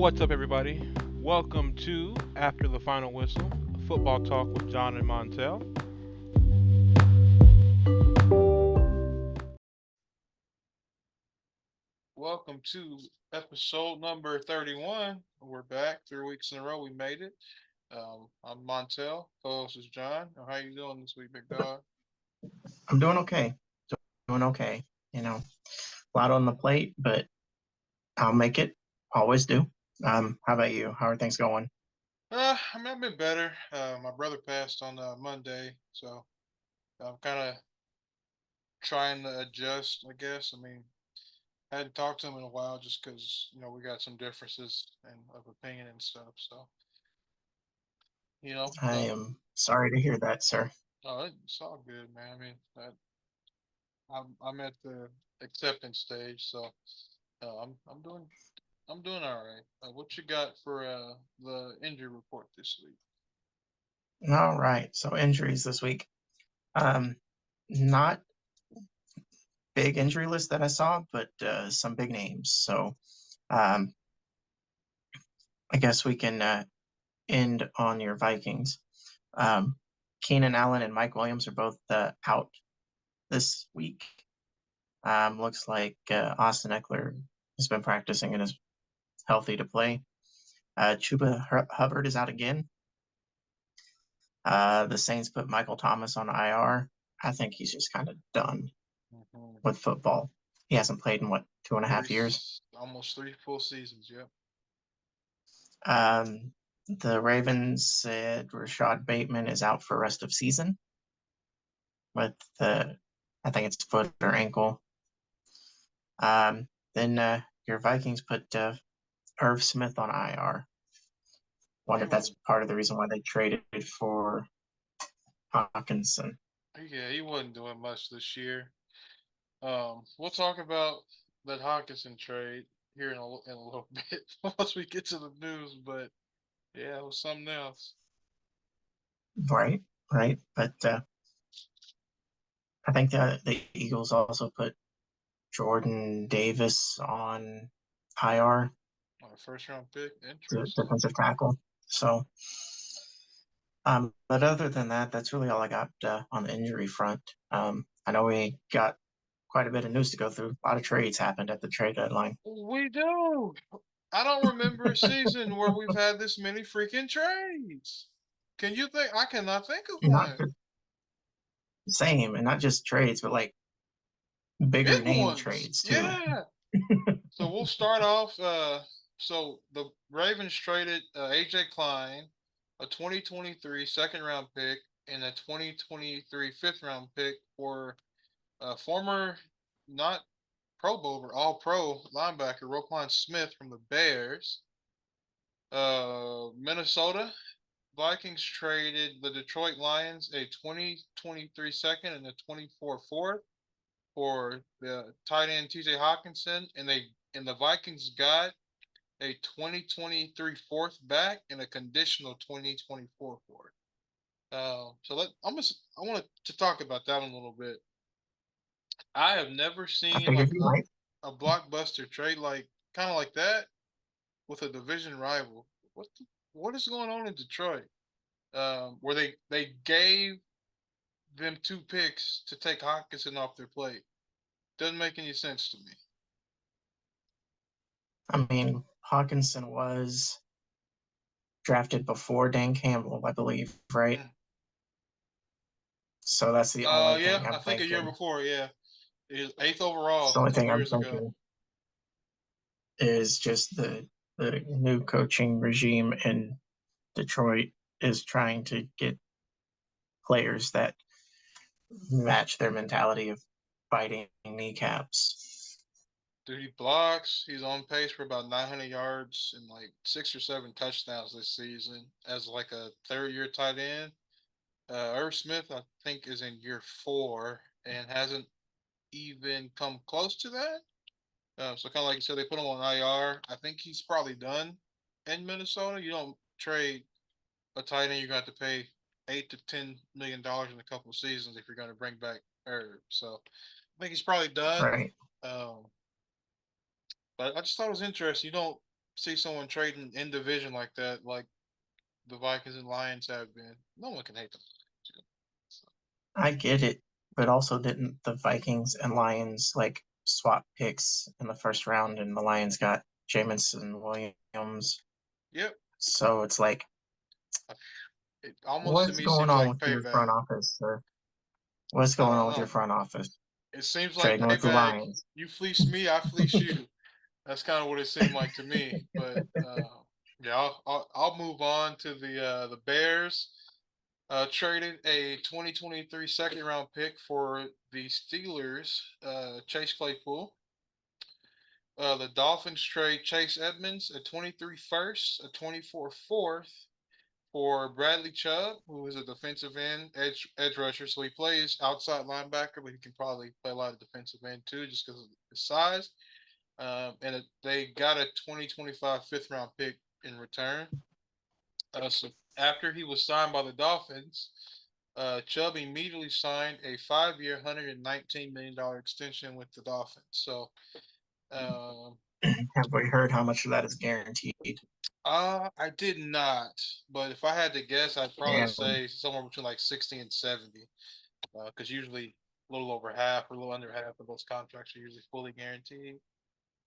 What's up, everybody? Welcome to After the Final Whistle, football talk with John and Montel. Welcome to episode number 31. We're back 3 weeks in a row. We made it. I'm Montel. Co-host is John. How you doing this week, big dog? I'm doing okay. Doing okay. A lot on the plate, but I'll make it. Always do. How about you? How are things going? I've been better. My brother passed on Monday, so I'm kind of trying to adjust, I guess. I hadn't talked to him in a while just because, we got some differences and of opinion and stuff. So, you know, I uh, am sorry to hear that, sir. it's all good, man. I'm at the acceptance stage, so I'm doing all right. What you got for the injury report this week? All right. So injuries this week. Um, Not big injury list that I saw, but some big names. So um, I guess we can end on your Vikings. Um, Keenan Allen and Mike Williams are both out this week. Looks like Austin Eckler has been practicing and is healthy to play. Chuba Hubbard is out again. The Saints put Michael Thomas on IR. I think he's just kind of done Mm-hmm. with football. He hasn't played in what, two and a half years. Almost three full seasons. Yep. Um, the Ravens said Rashad Bateman is out for rest of season with I think it's foot or ankle. Then your Vikings put Irv Smith on IR. He Wonder if that's wasn't. part of the reason why they traded for Hawkinson. Yeah, he wasn't doing much this year. We'll talk about that Hawkinson trade here in a little bit once we get to the news. But yeah, it was something else. Right, right. But I think the Eagles also put Jordan Davis on IR, On a first round pick. the Interesting. defensive tackle. So, but other than that, that's really all I got on the injury front. I know we got quite a bit of news to go through. A lot of trades happened at the trade deadline. We do. I don't remember a season where we've had this many freaking trades. Can you think? I cannot think of Not one. the same, and not just trades, but like bigger Big name ones. trades too. Yeah. So we'll start off. So the Ravens traded AJ Klein, a 2023 second round pick, and a 2023 fifth round pick for former not Pro Bowl but All Pro linebacker Roquan Smith from the Bears. Minnesota Vikings traded the Detroit Lions a 2023 second and a 24 fourth for the tight end TJ Hawkinson, and the Vikings got a 2023 fourth back and a conditional 2024 fourth. I want to talk about that one a little bit. I have never I seen figured like you might. a blockbuster trade like kind of like that with a division rival. What is going on in Detroit? Where they gave them two picks to take Hawkinson off their plate. Doesn't make any sense to me. I mean, Hawkinson was drafted before Dan Campbell, I believe, right? Mm. So that's the only Yeah, thing I'm I think a year thinking. before. Yeah, is eighth It's overall the a only couple thing I'm years ago. thinking is just the new coaching regime in Detroit is trying to get players that match their mentality of fighting kneecaps. Dude, he blocks. He's on pace for about 900 yards and like 6 or 7 touchdowns this season as like a third year tight end. Irv Smith, I think, is in year 4 and hasn't even come close to that. So kind of like you said, they put him on IR. I think he's probably done in Minnesota. You don't trade a tight end, you're going to have to pay $8 to $10 million in a couple of seasons if you're going to bring back Irv. So I think he's probably done. Right. Um, but I just thought it was interesting. You don't see someone trading in division like that, like the Vikings and Lions have been. No one can hate them. So, I get it, but also didn't the Vikings and Lions like swap picks in the first round, and the Lions got Jamison Williams. yep. So it's like, It almost to what's me going seems on like with your payback. front office, sir? What's I going on don't with your know. front office? It seems like Trading with the payback. Lions. You fleece me, I fleece you. That's kind of what it seemed like to me. But yeah, I'll move on to the Bears. Traded a 2023 second round pick for the Steelers, Chase Claypool. The Dolphins trade Chase Edmonds, a 23 first, a 24 fourth for Bradley Chubb, who is a defensive end edge rusher. So he plays outside linebacker, but he can probably play a lot of defensive end too, just because of his size. They got a 2025 fifth round pick in return. So after he was signed by the Dolphins, Chubb immediately signed a 5-year, $119 million extension with the Dolphins. So, um, Have we heard how much of that is guaranteed? I did not, but if I had to guess, I'd probably Yeah, say somewhere between like 60 and 70, because usually a little over half or a little under half of those contracts are usually fully guaranteed.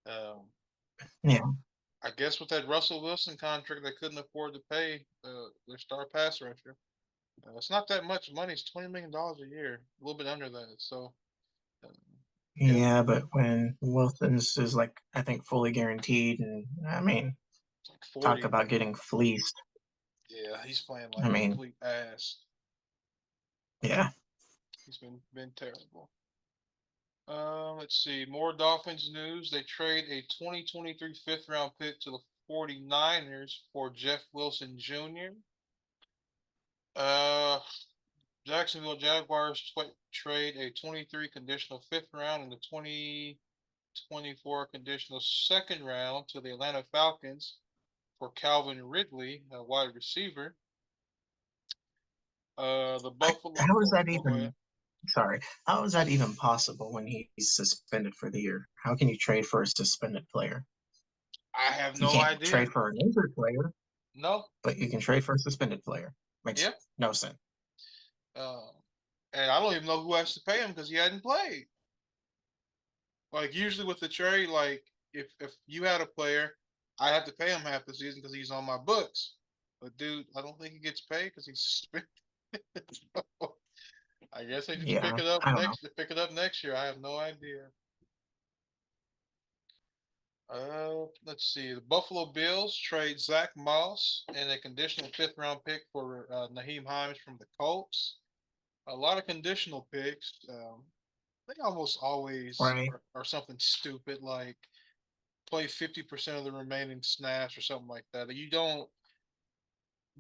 Um, yeah, I guess with that Russell Wilson contract, they couldn't afford to pay their star pass rusher. It's not that much money. It's $20 million a year, a little bit under that. So, uh, yeah, yeah. But when Wilson's is like, I think fully guaranteed, and I mean, it's like talk 40. about getting fleeced. Yeah, he's playing I like mean, complete ass. yeah, He's been terrible. Let's see. More Dolphins news. They trade a 2023 fifth round pick to the 49ers for Jeff Wilson Jr. Uh, Jacksonville Jaguars trade a 23 conditional fifth round and the 2024 conditional second round to the Atlanta Falcons for Calvin Ridley, a wide receiver. The Buffalo. how is that Oh, go ahead. even? Sorry, how is that even possible when he's suspended for the year? How can you trade for a suspended player? I have You no can't idea. trade for an injured player, No. but you can trade for a suspended player. Makes Yeah. no sense. Uh, and I don't even know who has to pay him because he hadn't played. Like usually with the trade, like if you had a player, I have to pay him half the season because he's on my books. But dude, I don't think he gets paid because he's suspended. So, I guess they just Yeah, I don't know. pick it up next year. I have no idea. Let's see. The Buffalo Bills trade Zach Moss and a conditional fifth round pick for Naheem Hines from the Colts. A lot of conditional picks. They almost always Right. are something stupid like play 50% of the remaining snaps or something like that. You don't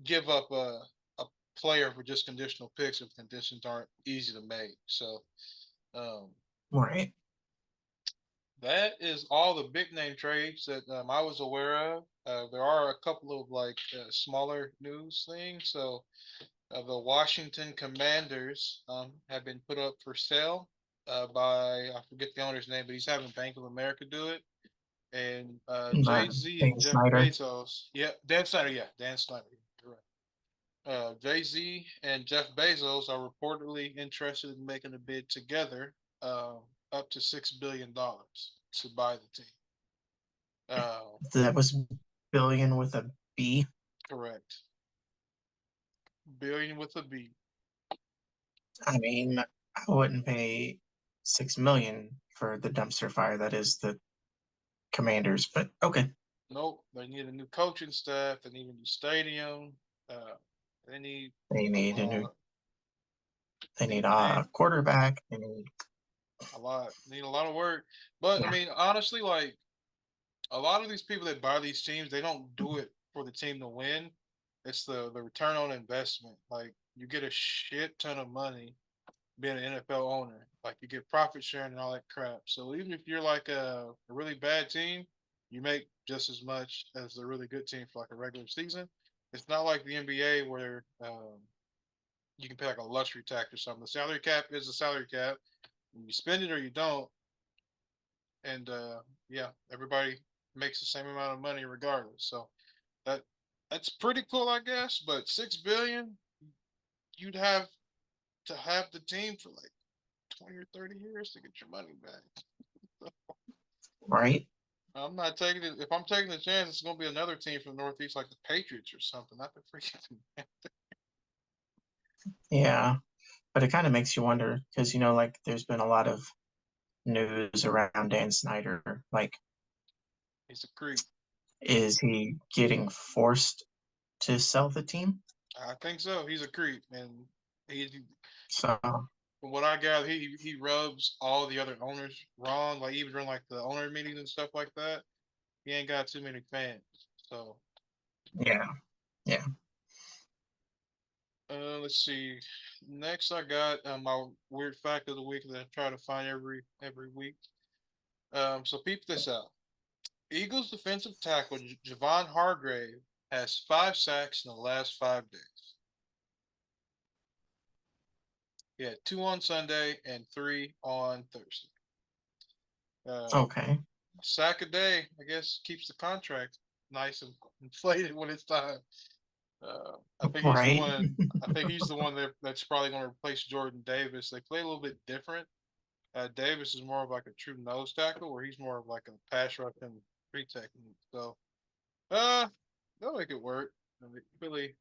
give up a player for just conditional picks if conditions aren't easy to make. So um, Right. that is all the big name trades that I was aware of. There are a couple of like smaller news things. So the Washington Commanders have been put up for sale by I forget the owner's name, but he's having Bank of America do it. And Jay Z Dan and Jeff Snyder. Bezos, yeah, Dan Snyder, yeah, Dan Snyder, you're right. Jay Z and Jeff Bezos are reportedly interested in making a bid together, up to $6 billion to buy the team. That was billion with a B. Correct. Billion with a B. I mean, I wouldn't pay 6 million for the dumpster fire that is the Commanders, but okay. Nope. They need a new coaching staff. They need a new stadium. Uh, they need They a need a new. lot. They need They a quarterback. They need. a lot. Need a lot of work. But I Yeah. mean, honestly, like a lot of these people that buy these teams, they don't do it for the team to win. It's the return on investment. Like you get a shit ton of money being an NFL owner. Like you get profit sharing and all that crap. So even if you're like a really bad team, you make just as much as a really good team for like a regular season. It's not like the NBA where you can pay like a luxury tax or something. The salary cap is a salary cap. You spend it or you don't. And yeah, everybody makes the same amount of money regardless. So that that's pretty cool, I guess. But 6 billion, you'd have to have the team for like 20 or 30 years to get your money back. Right? I'm not taking it. If I'm taking the chance, it's gonna be another team from the Northeast, like the Patriots or something. Not the freaking. Yeah. But it kind of makes you wonder because, like there's been a lot of news around Dan Snyder. Like, He's a creep. is he getting forced to sell the team? I think so. He's a creep, and he, So, from what I gather, he rubs all the other owners wrong. Like even during like the owner meetings and stuff like that, he ain't got too many fans. So yeah. Yeah. let's see. Next, I got my weird fact of the week that I try to find every week. So peep this out. Eagles defensive tackle Javon Hargrave has 5 sacks in the last 5 days. He had 2 on Sunday and 3 on Thursday. Okay. Sack a day, I guess, keeps the contract nice and inflated when it's time. I think he's the Right. one. I think he's the one that's probably going to replace Jordan Davis. They play a little bit different. Davis is more of like a true nose tackle, where he's more of like a pass rush and free technique. So, they'll make it work. And they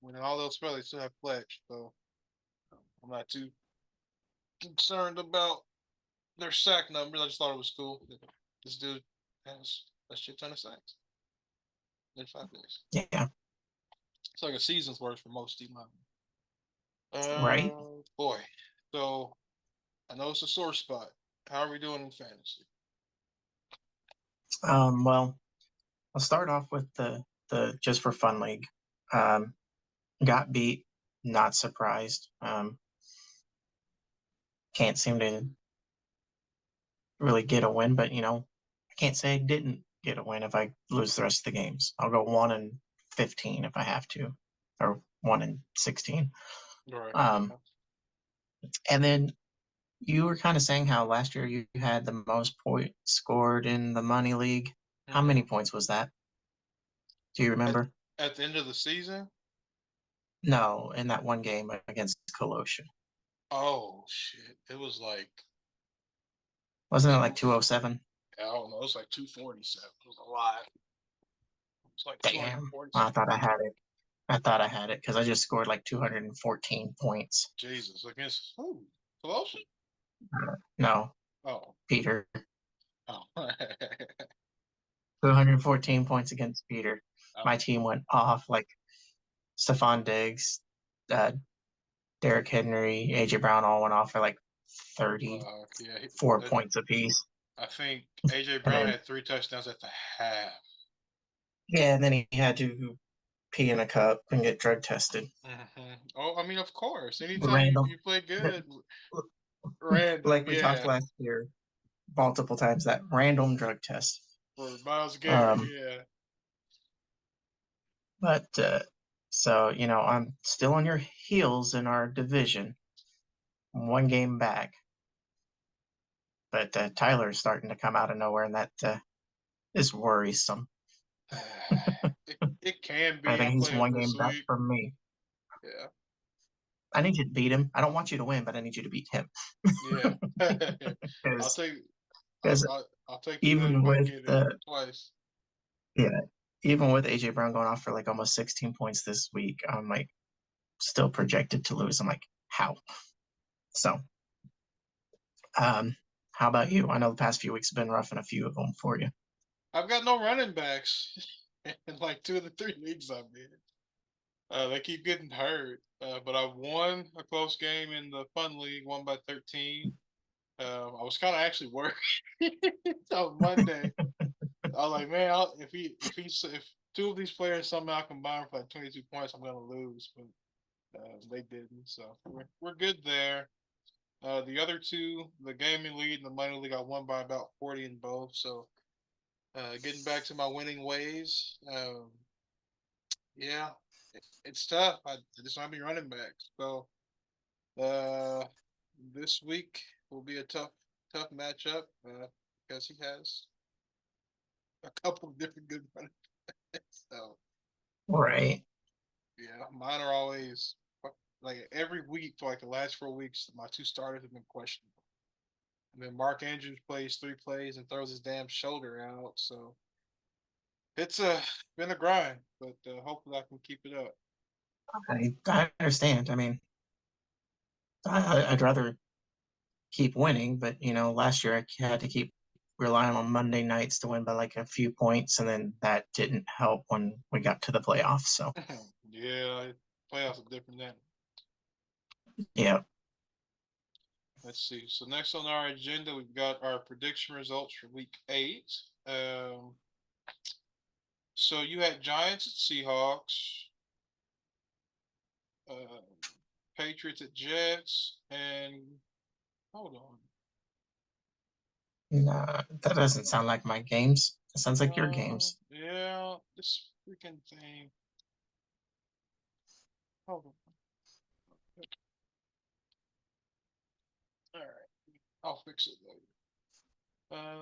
when all else fails, they still have Fletch. So I'm not too concerned about their sack numbers. I just thought it was cool. This dude has a shit ton of sacks in 5 days. Yeah. It's like a season's worth for most team linemen. Right. Boy. So I know it's a sore spot. How are we doing in fantasy? Well, I'll start off with the just for fun league. Um, got beat, not surprised. Can't seem to really get a win, but I can't say I didn't get a win if I lose the rest of the games. I'll go 1-15 if I have to, or 1-16. Right. Um, and then you were kind of saying how last year you had the most points scored in the money league. How many points was that? Do you At, remember? at the end of the season? No, in that one game against Colossia. Oh shit! It was like Wasn't it like two. 207? I don't know. It was like 247. It was a lot. It was like Damn. 240 I something. thought I had it. I thought I had it because I just scored like 214 points. Jesus, against who? Pelosi? No, Oh, Peter. oh. 214 points against Peter. Oh, My team went off like Stephon Diggs, uh, Derrick Henry, AJ Brown all went off for like 34 yeah. points apiece. I think AJ And Brown then, had 3 touchdowns at the half. yeah, and then he had to pee in a cup and get drug tested. Oh, I mean, of course. Anytime Random. you play good, random, Like we talked yeah. last year multiple times, that random drug test. For Miles Garrett, Um, yeah. but so I'm still on your heels in our division, one game back. But Tyler's starting to come out of nowhere, and that is worrisome. It can I be. think I he's play him one this game back week. from me. Yeah. I need you to beat him. I don't want you to win, but I need you to beat him. Yeah. I'll Because take because I'll take the L even if I can with get it twice. yeah, even with AJ Brown going off for like almost 16 points this week, I'm like still projected to lose. I'm like, how? So, how about you? I know the past few weeks have been rough in a few of them for you. I've got no running backs in like 2 of the 3 leagues I'm in. They keep getting hurt. But I won a close game in the fun league, won by 13. I was kind of actually worried on Monday. I was like, man, if 2 of these players somehow combine for like 22 points, I'm gonna lose. But they didn't, so we're good there. The other two, the gaming league and the money league, I won by about 40 in both. So getting back to my winning ways. Yeah, it's tough. I just don't have any running backs. So uh, this week will be a tough matchup because he has a couple of different good running backs. So Right. yeah, mine are always like every week for like the last 4 weeks. My two starters have been questionable. And then Mark Andrews plays 3 plays and throws his damn shoulder out. So it's been a grind, but hopefully I can keep it up. I understand. I mean, I'd rather keep winning, but last year I had to keep relying on Monday nights to win by like a few points, and then that didn't help when we got to the playoffs. So Yeah, playoffs are different then. yeah. Let's see. So next on our agenda, we've got our prediction results for Week 8. So you had Giants at Seahawks, uh, Patriots at Jets, and hold on. Nah, that doesn't sound like my games. It sounds like your games. Yeah, this freaking thing. Hold on. All right, I'll fix it later.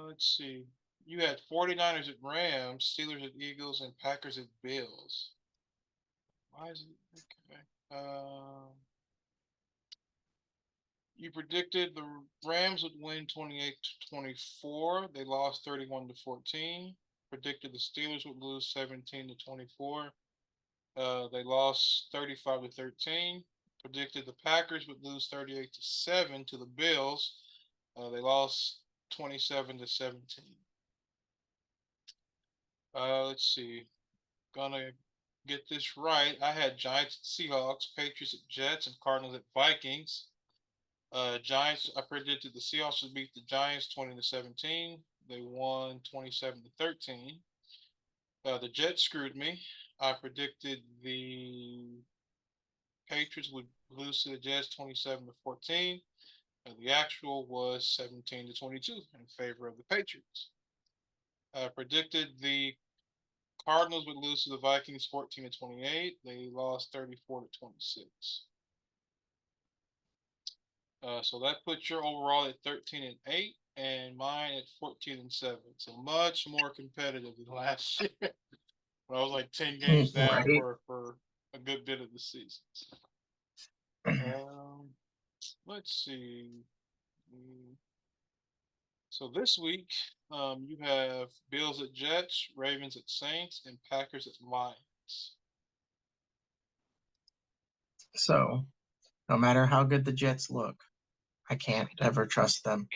Let's see. You had 49ers at Rams, Steelers at Eagles, and Packers at Bills. Why is it okay? You predicted the Rams would win 28-24. They lost 31-14. Predicted the Steelers would lose 17-24. They lost 35-13. Predicted the Packers would lose 38-7 to the Bills. They lost 27-17. Let's see. Gonna get this right. I had Giants at Seahawks, Patriots at Jets, and Cardinals at Vikings. Giants, I predicted the Seahawks would beat the Giants 20-17. They won 27-13. The Jets screwed me. I predicted the Patriots would lose to the Jets 27-14. The actual was 17-22 in favor of the Patriots. I predicted the Cardinals would lose to the Vikings 14-28. They lost 34-26. So that puts your overall at 13-8 and mine at 14-7. So much more competitive than last year. When I was like 10 games down Right. for a good bit of the season. Let's see. So this week, you have Bills at Jets, Ravens at Saints, and Packers at Lions. So no matter how good the Jets look, I can't ever trust them.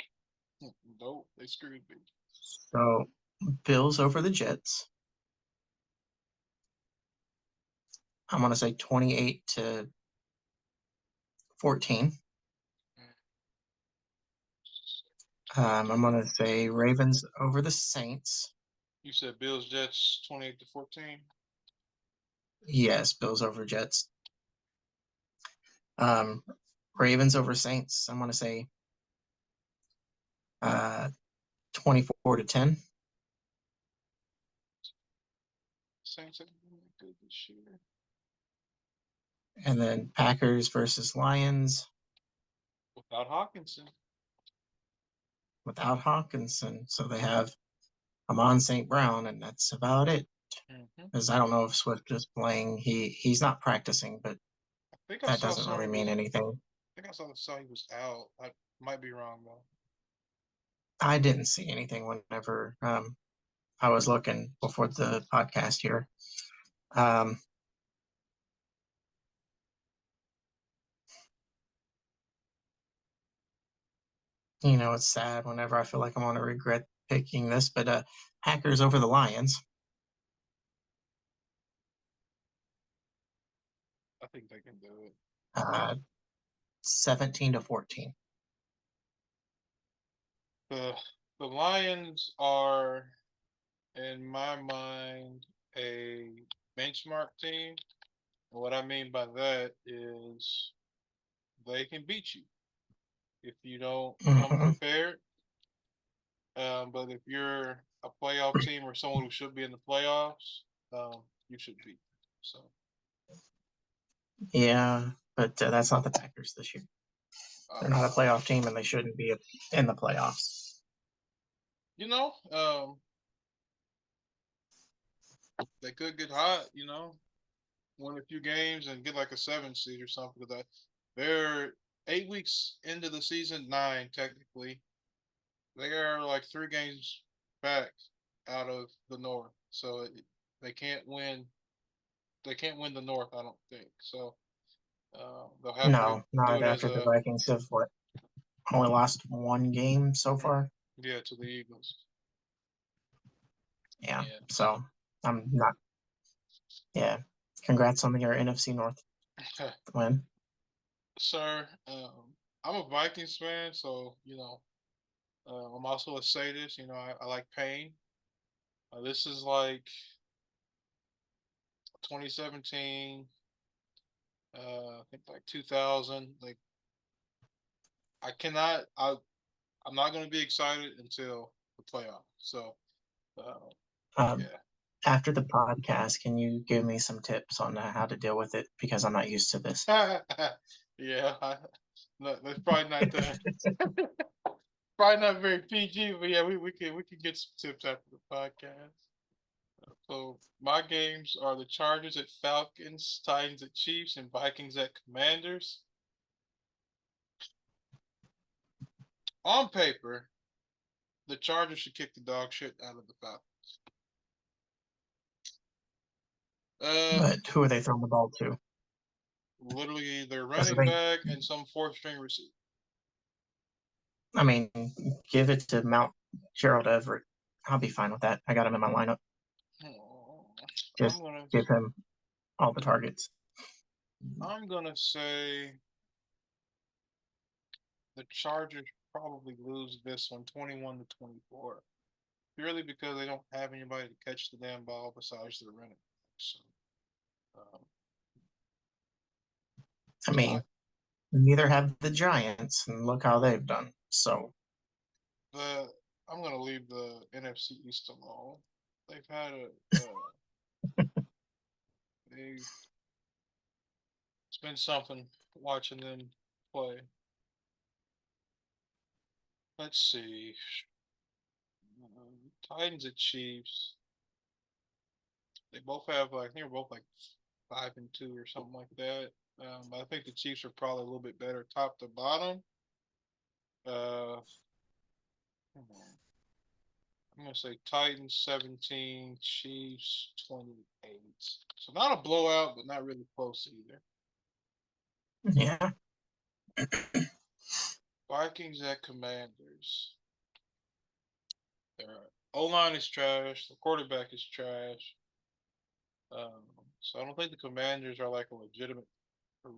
Nope, they screwed me. So Bills over the Jets. I'm gonna say 28-14. I'm gonna say Ravens over the Saints. You said Bills Jets 28-14. Yes, Bills over Jets. Ravens over Saints. I'm gonna say 24-10. Saints have been good this year. And then Packers versus Lions Without Hawkinson. without Hawkinson. So they have Amon St. Brown, and that's about it. Because I don't know if Swift is playing. He's not practicing, but that doesn't really mean anything. I think I saw he was out. I might be wrong though. I didn't see anything whenever I was looking before the podcast here. It's sad whenever I feel like I'm going to regret picking this, but Packers over the Lions. I think they can do it. 17-14. The Lions are, in my mind, a benchmark team. And what I mean by that is they can beat you if you don't come prepared. But if you're a playoff team or someone who should be in the playoffs, you should beat them. So. Yeah, but that's not the Packers this year. They're not a playoff team, and they shouldn't be in the playoffs. they could get hot, win a few games and get like a 7 seed or something. Because they're 8 weeks into the season, 9 technically. They are like 3 games back out of the North, so they can't win. They can't win the North, I don't think. So they'll have to No, do not it as after the a Vikings have only lost one game so far. yeah to the Eagles. Yeah. Yeah. So I'm not. Yeah. Congrats on your NFC North win. Sir, I'm a Vikings fan, so I'm also a sadist. I like pain. This is like 2017. I think like 2000. Like I cannot. I'm not going to be excited until the playoff. So uh, Um, yeah. after the podcast, can you give me some tips on how to deal with it because I'm not used to this? Yeah. No, that's probably not probably not very PG, but yeah, we can get some tips after the podcast. So my games are the Chargers at Falcons, Titans at Chiefs, and Vikings at Commanders. On paper, the Chargers should kick the dog shit out of the Falcons. Uh, But who are they throwing the ball to? literally their Because running back and some fourth string receiver. I mean, give it to Mount Gerald Everett. I'll be fine with that. I got him in my lineup. I'm Just gonna give him all the targets. I'm gonna say the Chargers probably lose this one 21-24. Purely because they don't have anybody to catch the damn ball besides their running back. So um, I I, mean, neither have the Giants, and look how they've done. So, the I'm gonna leave the NFC East alone. They've had they it's been something watching them play. Let's see. Titans and Chiefs. They both have like I think they're both like 5-2 or something like that. I think the Chiefs are probably a little bit better top to bottom. Uh, I'm gonna say Titans 17, Chiefs 28. So not a blowout, but not really close either. yeah. Vikings at Commanders. Their O-line is trash. The quarterback is trash. So I don't think the Commanders are like a legitimate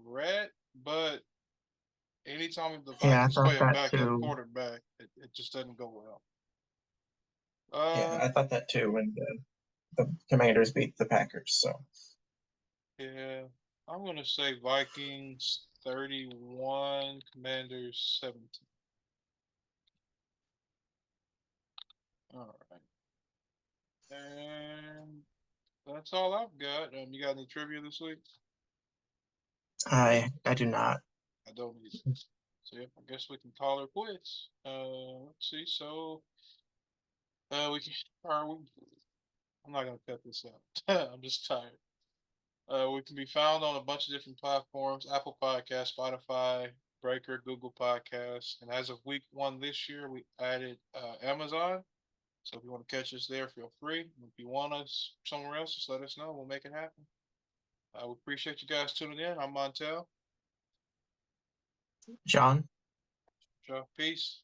threat. But anytime the Yeah, I Vikings thought play a that backup too. quarterback, it just doesn't go well. Yeah, Uh, I thought that too when the Commanders beat the Packers. So, yeah, I'm gonna say Vikings 31, Commanders 17. All right. And that's all I've got. You got any trivia this week? I do not. I don't either. So yep, I guess we can call her quits. Let's see. So we can. Or we, I'm not gonna cut this out. I'm just tired. We can be found on a bunch of different platforms: Apple Podcasts, Spotify, Breaker, Google Podcasts, and as of week 1 this year, we added Amazon. So if you want to catch us there, feel free. If you want us somewhere else, just let us know. We'll make it happen. We appreciate you guys tuning in. I'm Montel. John? Peace.